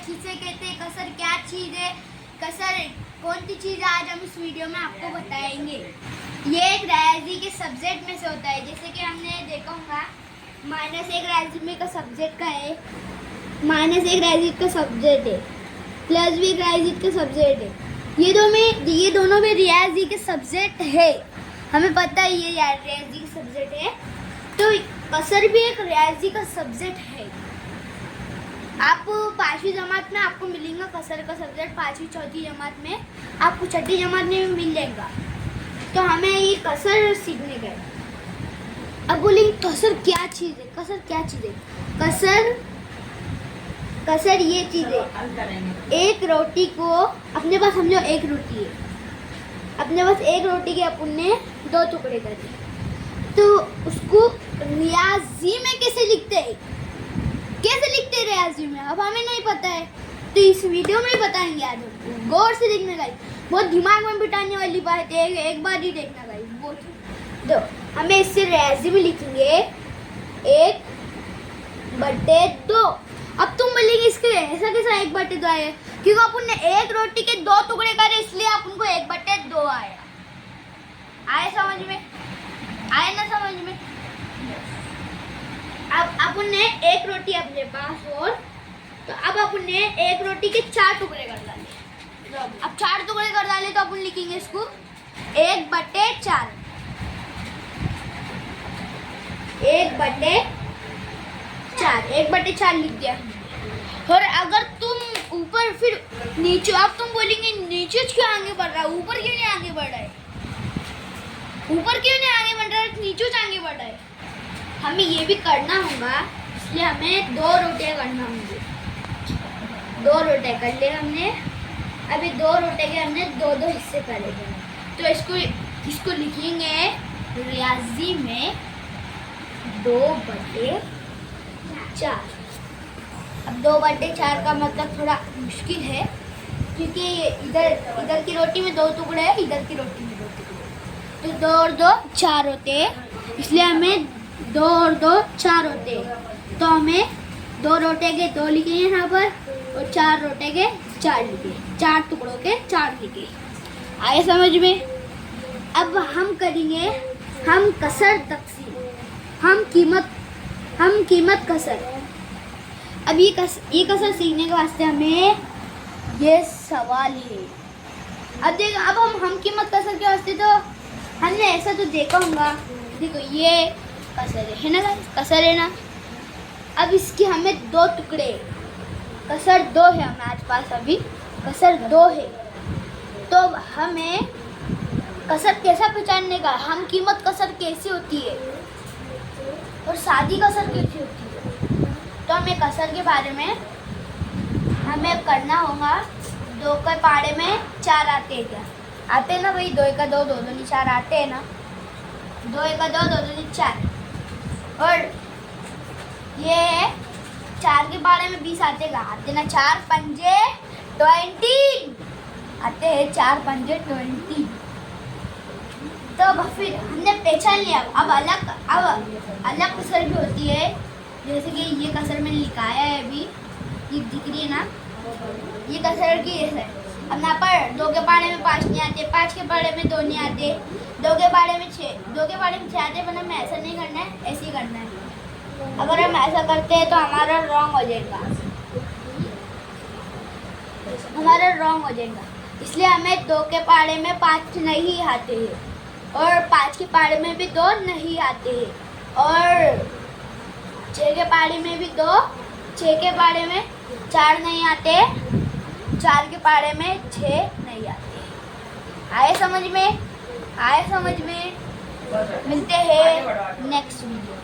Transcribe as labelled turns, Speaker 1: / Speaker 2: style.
Speaker 1: किसे कहते हैं, कसर क्या चीज़ है, कसर कौन सी चीज़ है, आज हम इस वीडियो में आपको बताएंगे। ये एक रियाजी के सब्जेक्ट में से होता है। जैसे कि हमने देखा होगा -1 रियाजी में का सब्जेक्ट का है, -1 रियाजी का सब्जेक्ट है, +1 रियाजी का सब्जेक्ट है। ये दोनों में रियाजी के सब्जेक्ट है, हमें पता है ये रियाजी का सब्जेक्ट है। तो कसर भी एक रियाजी का सब्जेक्ट है। आप 5वीं जमात में आपको मिलेगा कसर का सब्जेक्ट, 5वीं 4थी जमात में, आपको 6ठी जमात में भी मिल जाएगा। तो हमें ये कसर सीखने का है। अब बोलेंगे कसर क्या चीज़ है, कसर क्या चीज़ है? कसर ये चीज़ है, एक रोटी को अपने पास समझो, एक रोटी है, अपने पास एक रोटी के अपन ने 2 टुकड़े कर दिए, तो उसको रियाजी में कैसे लिखते हैं, रियाजी में? अब हमें नहीं पता है, तो इस वीडियो में ही बताएंगे। आज हम गौर से देखना गाइस, बहुत दिमाग में बिठाने वाली बात है, एक बार ही देखना गाइस। दो हमें इससे रियाजी में लिखेंगे 1/2। अब तुम बोलेंगे इसके ऐसा कैसा 1/2 आया? क्योंकि अपन ने एक रोटी के 2 टुकड़े करे, इसलिए अपन को 1/2 आया। आए समझ में? आए ना समझ में? अब अपन ने एक रोटी अपने पास, और तो अब अपन ने एक रोटी के 4 टुकड़े कर डाले। अब 4 टुकड़े कर डाले तो अपन लिखेंगे इसको 1/4। 1/4 लिख दिया। और अगर तुम ऊपर फिर नीचे, अब तुम बोलेंगे नीचे क्यों आगे बढ़ रहा है, ऊपर क्यों नहीं आगे बढ़ रहा है, ऊपर क्यों नहीं आगे बढ़ रहा है, नीचे आगे बढ़ रहा है? हमें ये भी करना होगा, इसलिए हमें 2 रोटियां करना होंगी। 2 रोटियां कर लिया हमने। अभी 2 रोटियां के हमने 2 हिस्से करेंगे। तो इसको लिखेंगे रियाजी में 2/4। अब 2/4 का मतलब थोड़ा मुश्किल है, क्योंकि इधर की रोटी में 2 टुकड़े हैं, इधर की रोटी में 2 टुकड़े, तो 2 और 2 4 होते हैं। इसलिए हमें 2 और 2 4 होते हैं। तो हमें 2 रोटे के 2 लिखे यहाँ पर, और 4 रोटे के 4 लिखे, 4 टुकड़ों के 4 लिखे। आए समझ में? अब हम करेंगे हम कसर तकसीम, हम कीमत कसर। अब ये कसर सीखने के वास्ते हमें ये सवाल है। अब हम कीमत कसर के वास्ते तो हमने ऐसा तो देखा होगा, देखो ये कसर है ना, कसर है ना। अब इसके हमें 2 टुकड़े, कसर 2 है हमारे पास, अभी कसर 2 है। तो हमें कसर कैसा पहचानने का, हम कीमत कसर कैसी होती है और सादी कसर कैसी होती है, तो हमें कसर के बारे में हमें करना होगा। 2 के पाड़े में 4 आते हैं क्या? आते हैं ना भाई, 2 का 2, 2 दूनी 4 आते हैं ना, 2 का 2, 2 दूनी 4। और ये 4 के बारे में 20 आते ना, 4 पंजे 20 आते हैं, 4 पंजे 20। तो फिर हमने पहचान लिया। अब अलग कसर भी होती है, जैसे कि ये कसर मैंने लिखाया है अभी, ये दिख रही है ना, ये कसर की है। अब यहाँ पर 2 के पाड़े में 5 नहीं आते, 5 के पाड़े में 2 नहीं आते, 2 के पाड़े में 6, 2 के पाड़े में 6 आते, पर हमें ऐसा नहीं करना है, ऐसे ही करना है। अगर हम ऐसा करते हैं तो हमारा रॉन्ग हो जाएगा, इसलिए हमें 2 के पाड़े में 5 नहीं आते हैं, और 5 के पाड़े में भी 2 नहीं आते हैं, और 6 के पाड़े में भी 2, 6 के पाड़े में 4 नहीं आते, 4 के पाड़े में 6 नहीं आते। आए समझ में? मिलते हैं नेक्स्ट वीडियो।